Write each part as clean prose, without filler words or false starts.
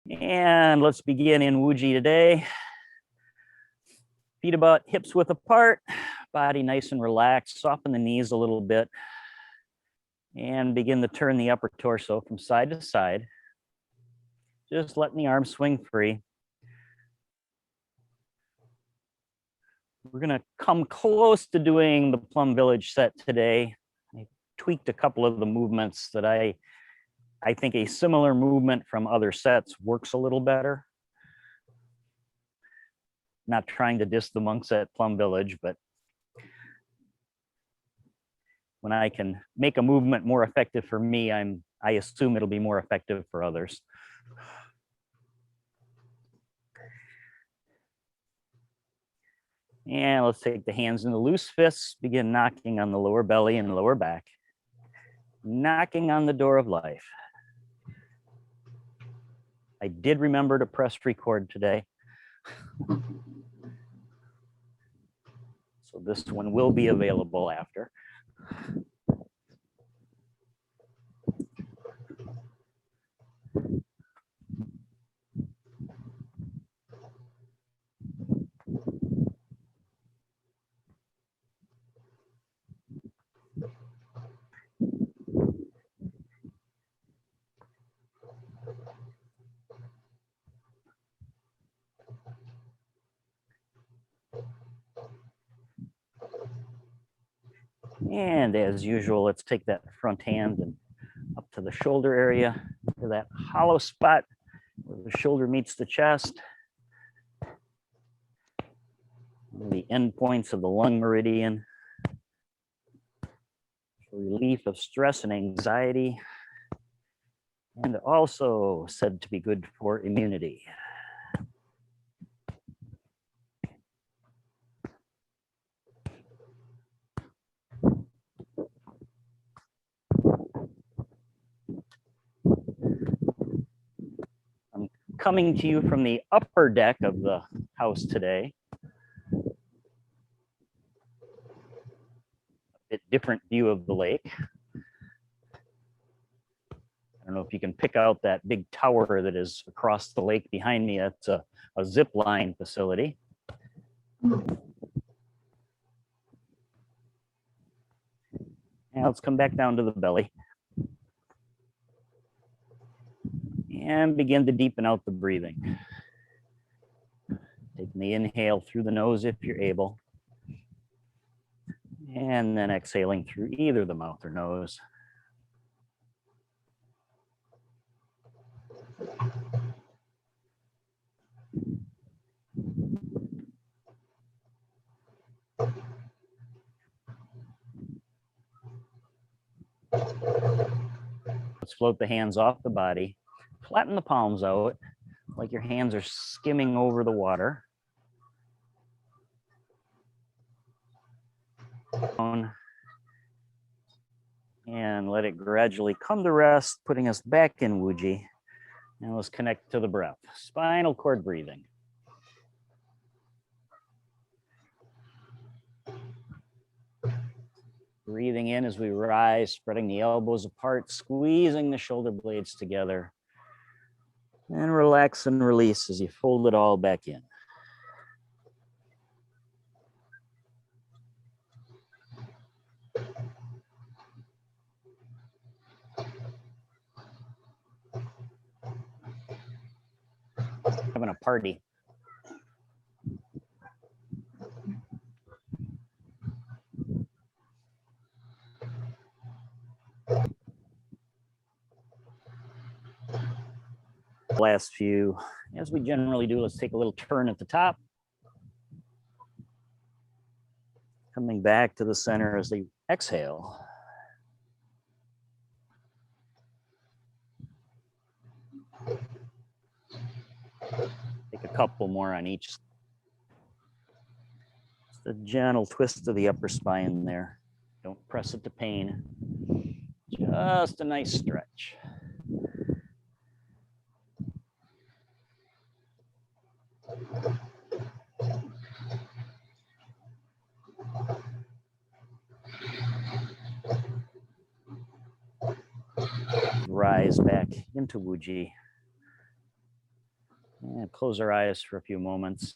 And let's begin in Wuji today. Feet about hips width apart, body nice and relaxed, soften the knees a little bit, and begin to turn the upper torso from side to side. Just letting the arms swing free. We're gonna come close to doing the Plum Village set today. I tweaked a couple of the movements that I think a similar movement from other sets works a little better. Not trying to diss the monks at Plum Village, but when I can make a movement more effective for me, I assume it'll be more effective for others. And let's take the hands into loose fists, begin knocking on the lower belly and lower back, knocking on the door of life. I did remember to press record today. So this one will be available after. And as usual, let's take that front hand and up to the shoulder area, to that hollow spot where the shoulder meets the chest. The end points of the lung meridian. For relief of stress and anxiety. And also said to be good for immunity. Coming to you from the upper deck of the house today. A bit different view of the lake. I don't know if you can pick out that big tower that is across the lake behind me. That's a zip line facility. Now let's come back down to the belly. And begin to deepen out the breathing. Taking the inhale through the nose if you're able. And then exhaling through either the mouth or nose. Let's float the hands off the body. Flatten the palms out like your hands are skimming over the water. And let it gradually come to rest, putting us back in Wuji. And let's connect to the breath. Spinal cord breathing. Breathing in as we rise, spreading the elbows apart, squeezing the shoulder blades together. And relax and release as you fold it all back in. Having a party. Last few, as we generally do, let's take a little turn at the top. Coming back to the center as they exhale. Take a couple more on each. Just a gentle twist of the upper spine there. Don't press it to pain. Just a nice stretch. Rise back into Wuji. close our eyes for a few moments.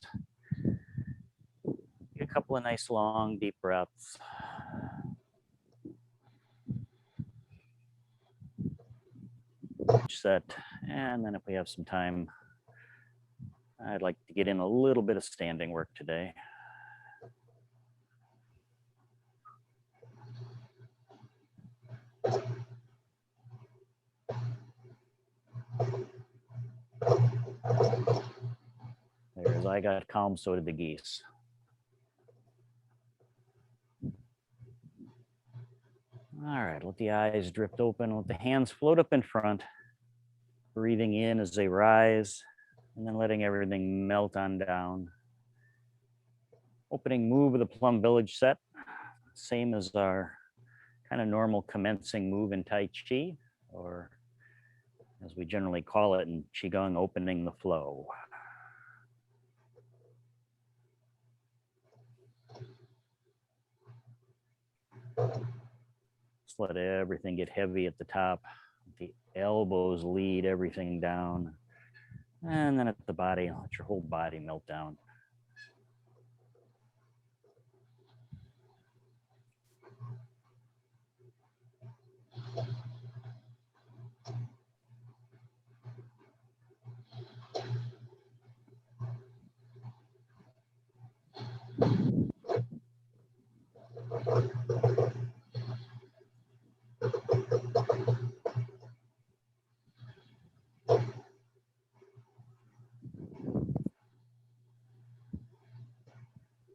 Take a couple of nice, long, deep breaths. Set, and then if we have some time, I'd like to get in a little bit of standing work today. There's I got calm, so did the geese. All right, let the eyes drift open, let the hands float up in front, breathing in as they rise, and then letting everything melt on down. Opening move of the Plum Village set, same as our kind of normal commencing move in Tai Chi, or as we generally call it in Qigong, opening the flow. Just let everything get heavy at the top. The elbows lead everything down. And then at the body, let your whole body melt down.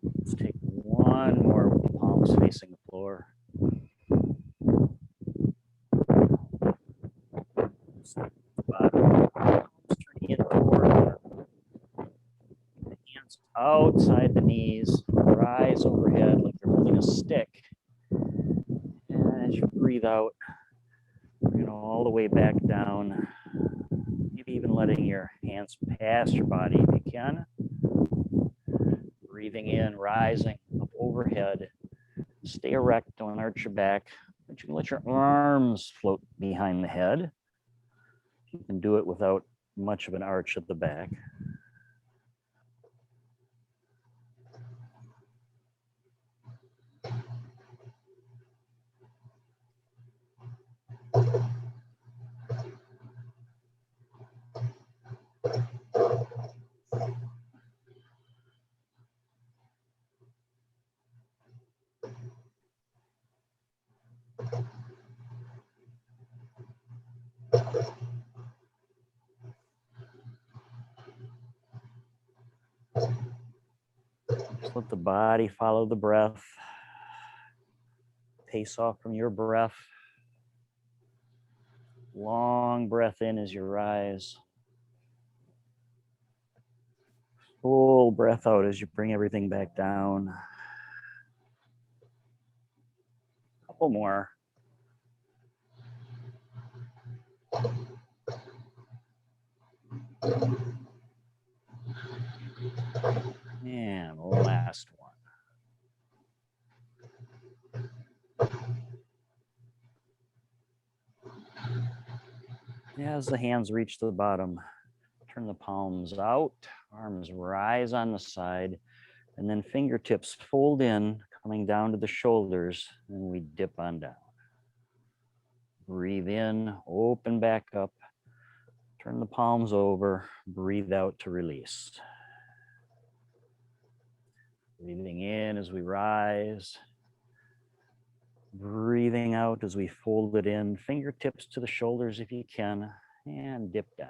Let's take one more with the palms facing the floor. The bottom, palms turning in toward the hands outside the knees, rise overhead like you're holding a stick. And as you breathe out, bring it all the way back down. Maybe even letting your hands pass your body if you can. Breathing in, rising up overhead. Stay erect, don't arch your back, but you can let your arms float behind the head. You can do it without much of an arch at the back. Just let the body follow the breath. Pace off from your breath. Long breath in as you rise. Full breath out as you bring everything back down. Couple more. And last one. As the hands reach the bottom, turn the palms out, arms rise on the side, and then fingertips fold in, coming down to the shoulders, and we dip on down. Breathe in, open back up, turn the palms over, breathe out to release. Breathing in as we rise. Breathing out as we fold it in, fingertips to the shoulders if you can, and dip down.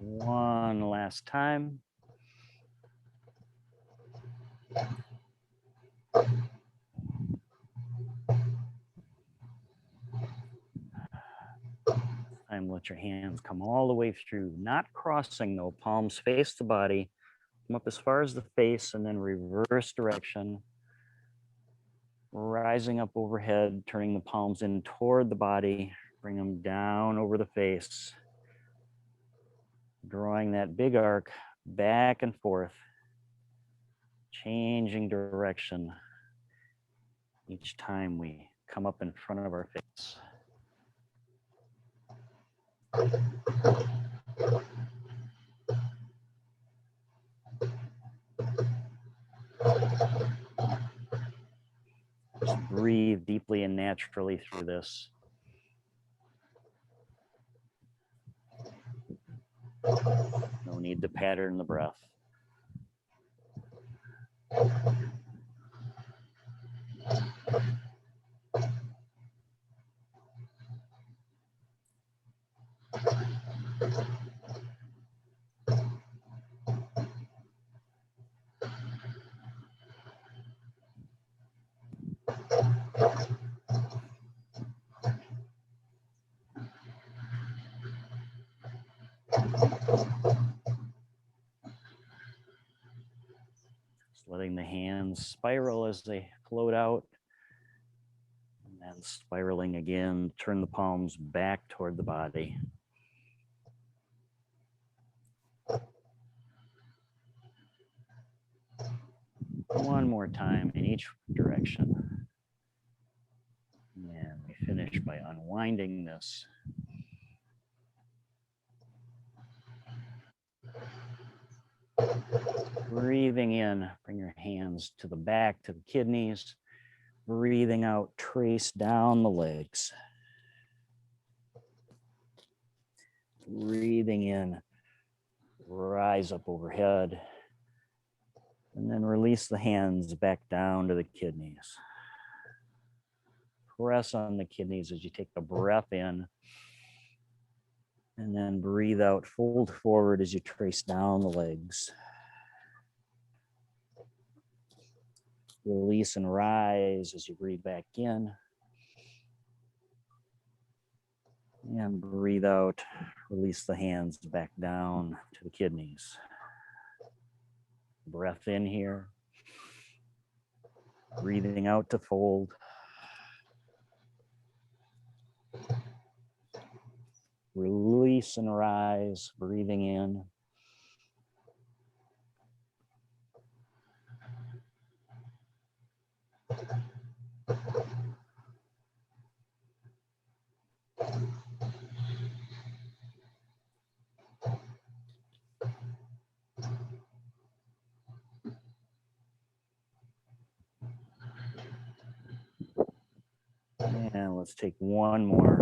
One last time. Time, let your hands come all the way through, not crossing though. Palms face the body, come up as far as the face, and then reverse direction. Rising up overhead, turning the palms in toward the body, bring them down over the face. Drawing that big arc back and forth, changing direction each time we come up in front of our face. Just breathe deeply and naturally through this. No need to pattern the breath. Just letting the hands spiral as they float out. And then spiraling again, turn the palms back toward the body. One more time in each direction. And we finish by unwinding this. Breathing in, bring your hands to the back, to the kidneys. Breathing out, trace down the legs. Breathing in, rise up overhead. And then release the hands back down to the kidneys. Press on the kidneys as you take the breath in. And then breathe out, fold forward as you trace down the legs. Release and rise as you breathe back in. And breathe out, release the hands back down to the kidneys. Breath in here. Breathing out to fold. Release and rise, breathing in. And let's take one more.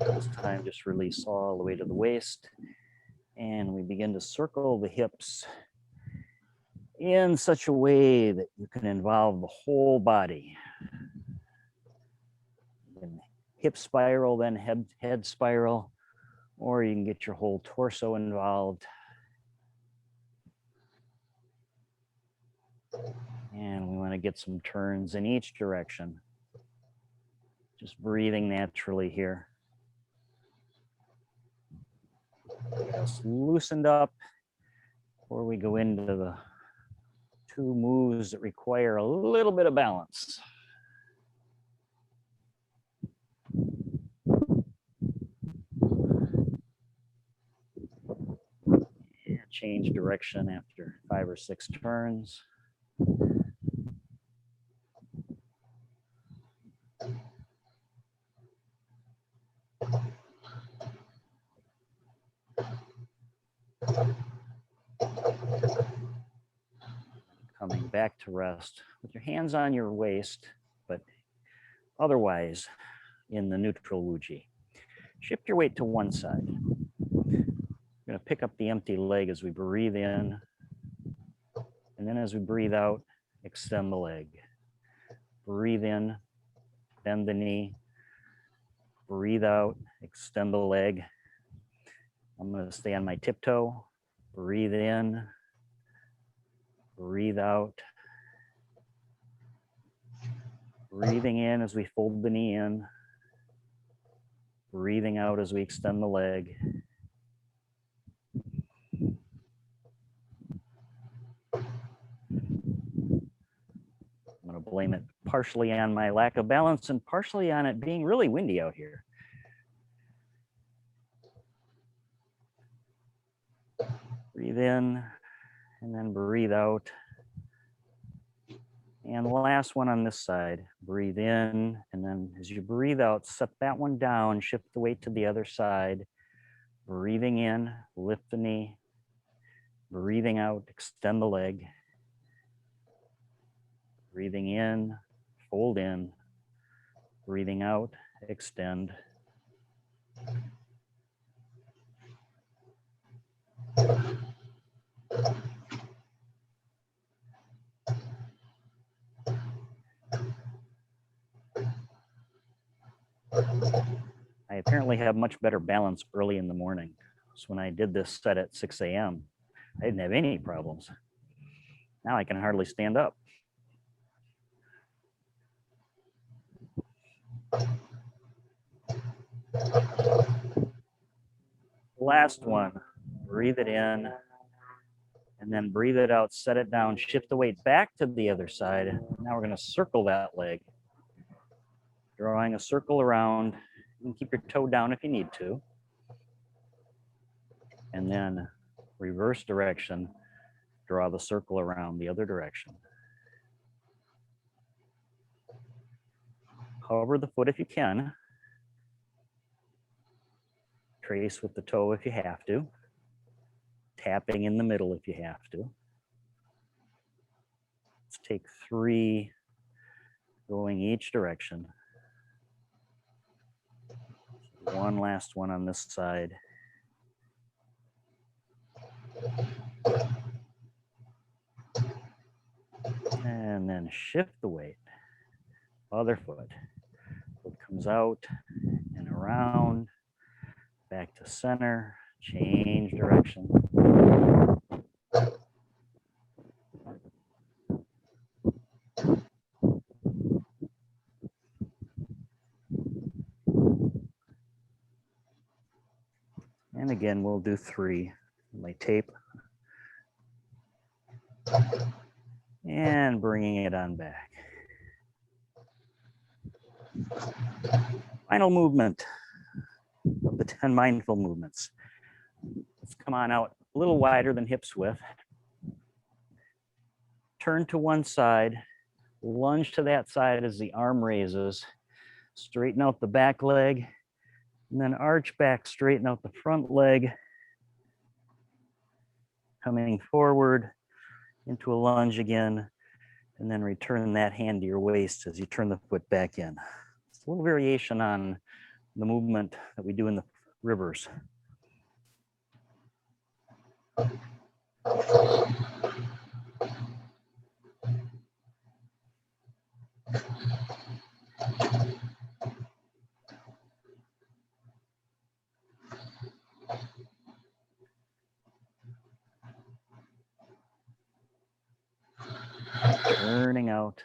This time, just release all the way to the waist. And we begin to circle the hips in such a way that you can involve the whole body. You can hip spiral, then head spiral, or you can get your whole torso involved. And we want to get some turns in each direction. Just breathing naturally here. Get us loosened up before we go into the two moves that require a little bit of balance. And change direction after 5 or 6 turns. Coming back to rest with your hands on your waist, but otherwise in the neutral Wuji. Shift your weight to one side. You're going to pick up the empty leg as we breathe in. And then as we breathe out, extend the leg. Breathe in, bend the knee. Breathe out, extend the leg. I'm going to stay on my tiptoe. Breathe in, breathe out. Breathing in as we fold the knee in. Breathing out as we extend the leg. I'm going to blame it partially on my lack of balance and partially on it being really windy out here. Breathe in and then breathe out. And the last one on this side, breathe in, and then as you breathe out, set that one down, shift the weight to the other side. Breathing in, lift the knee. Breathing out, extend the leg. Breathing in, fold in. Breathing out, extend. I apparently have much better balance early in the morning. So when I did this set at 6 a.m., I didn't have any problems. Now I can hardly stand up. Last one, breathe it in, and then breathe it out, set it down, shift the weight back to the other side. Now we're gonna circle that leg. Drawing a circle around. You can keep your toe down if you need to. And then reverse direction, draw the circle around the other direction. Hover the foot if you can. Trace with the toe if you have to. Tapping in the middle if you have to. Let's take 3 going each direction. One last one on this side. And then shift the weight. Other foot. Foot comes out and around. Back to center. Change direction. And again, we'll do 3. My tape. And bringing it on back. Final movement of the 10 mindful movements. Let's come on out a little wider than hips width. Turn to one side, lunge to that side as the arm raises. Straighten out the back leg, and then arch back, straighten out the front leg. Coming forward into a lunge again, and then return that hand to your waist as you turn the foot back in. It's a little variation on the movement that we do in the rivers. Turning out,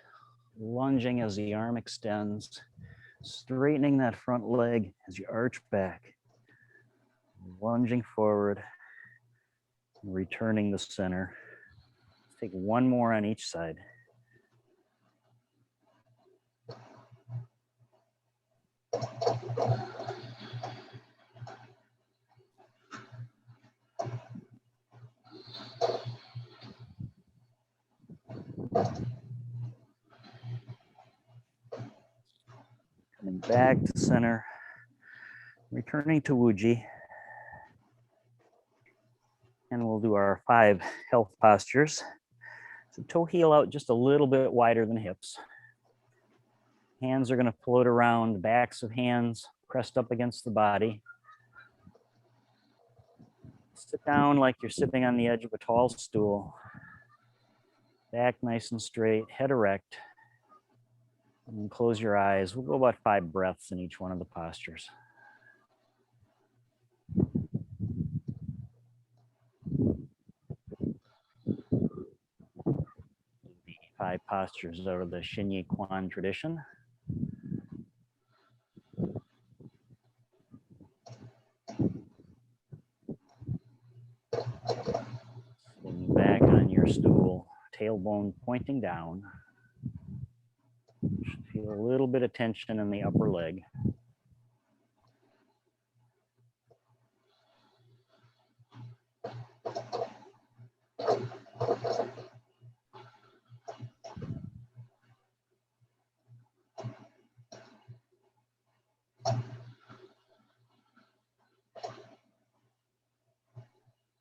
lunging as the arm extends, straightening that front leg as you arch back, lunging forward, and returning the center. Let's take one more on each side. Coming back to center, returning to Wuji. And we'll do our 5 health postures. So toe heel out just a little bit wider than hips. Hands are going to float around, the backs of hands pressed up against the body. Sit down like you're sitting on the edge of a tall stool. Back nice and straight, head erect. And close your eyes. We'll go about 5 breaths in each one of the postures. 5 postures out of the Shinyi Quan tradition. Sitting back on your stool, tailbone pointing down. Feel a little bit of tension in the upper leg.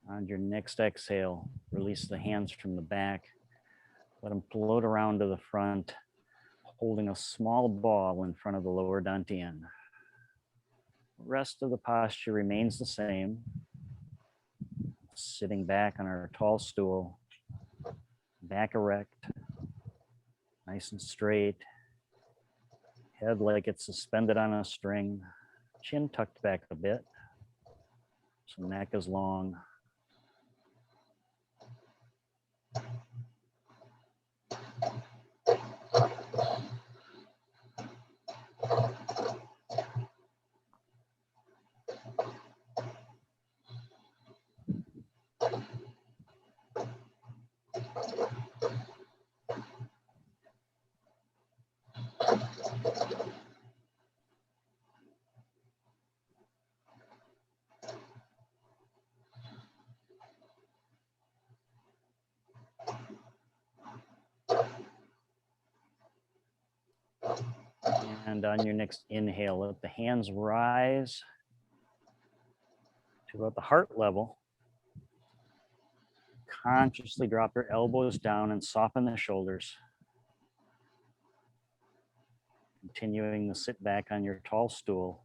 On your next exhale, release the hands from the back. Let them float around to the front, holding a small ball in front of the lower dantian. The rest of the posture remains the same. Sitting back on our tall stool, back erect, nice and straight, head like it's suspended on a string, chin tucked back a bit, so neck is long. And on your next inhale, let the hands rise to about the heart level. Consciously drop your elbows down and soften the shoulders. Continuing to sit back on your tall stool.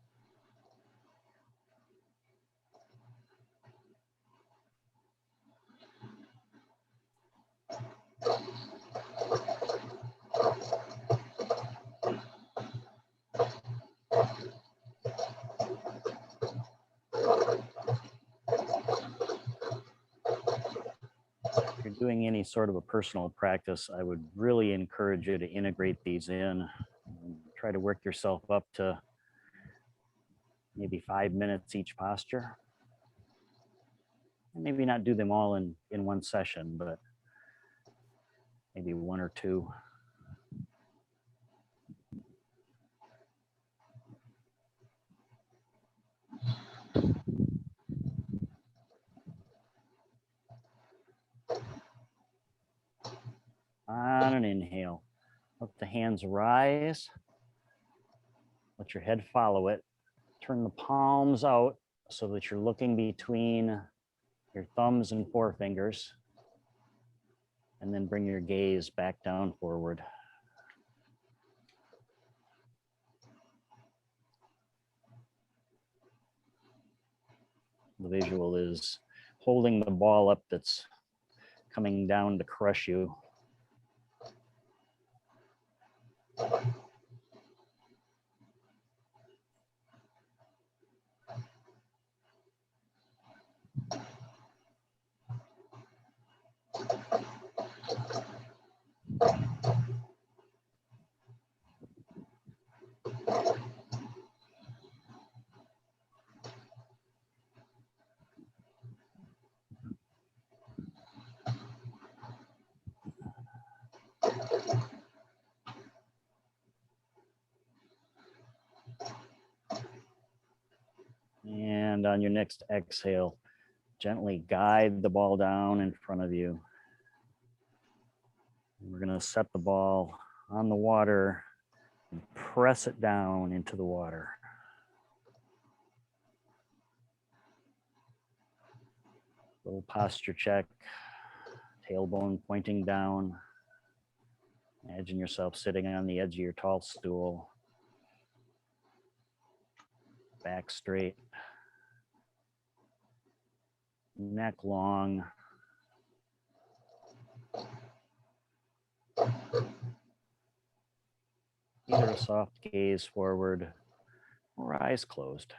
If you're doing any sort of a personal practice, I would really encourage you to integrate these in. Try to work yourself up to maybe 5 minutes each posture. And maybe not do them all in one session, but maybe 1 or 2. On an inhale, let the hands rise. Let your head follow it. Turn the palms out so that you're looking between your thumbs and forefingers. And then bring your gaze back down forward. The visual is holding the ball up that's coming down to crush you. And on your next exhale, gently guide the ball down in front of you. We're going to set the ball on the water and press it down into the water. Little posture check, tailbone pointing down. Imagine yourself sitting on the edge of your tall stool. Back straight. neck long. Either a soft gaze forward or eyes closed.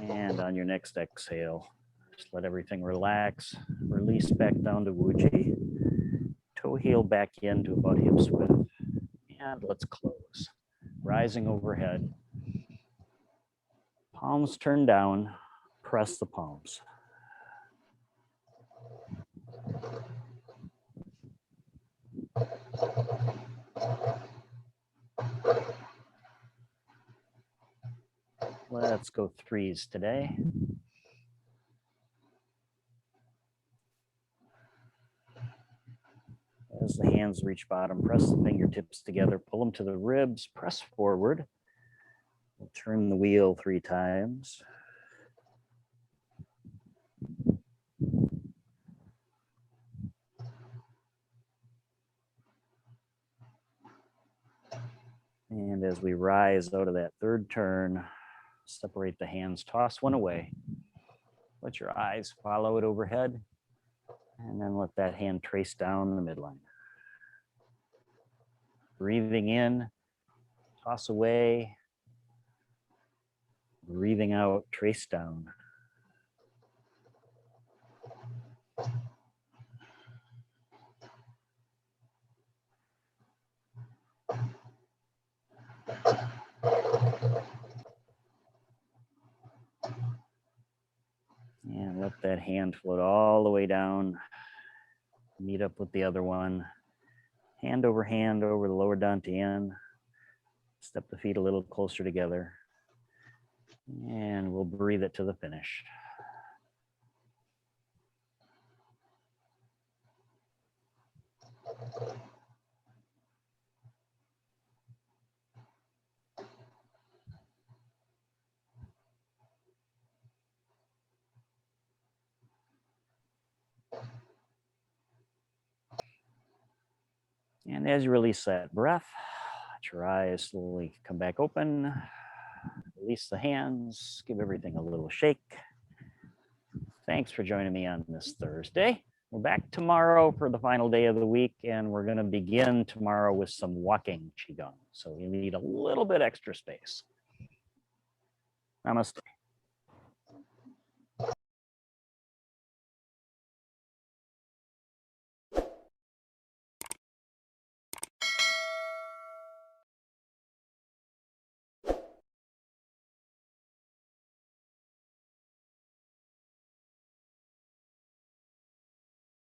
And on your next exhale, just let everything relax. Release back down to Wuji. Toe heel back into about hips width. And let's close. Rising overhead. Palms turn down. Press the palms. Let's go threes today. As the hands reach bottom, press the fingertips together, pull them to the ribs, press forward. We'll turn the wheel 3 times. And as we rise out of that third turn, separate the hands, toss one away. Let your eyes follow it overhead, and then let that hand trace down the midline. Breathing in, toss away. Breathing out, trace down. And let that hand float all the way down. Meet up with the other one. Hand over the lower dantian. Step the feet a little closer together. And we'll breathe it to the finish. And as you release that breath, let your eyes slowly come back open. Release the hands, give everything a little shake. Thanks for joining me on this Thursday. We're back tomorrow for the final day of the week, and we're going to begin tomorrow with some walking Qigong. So you need a little bit extra space. Namaste.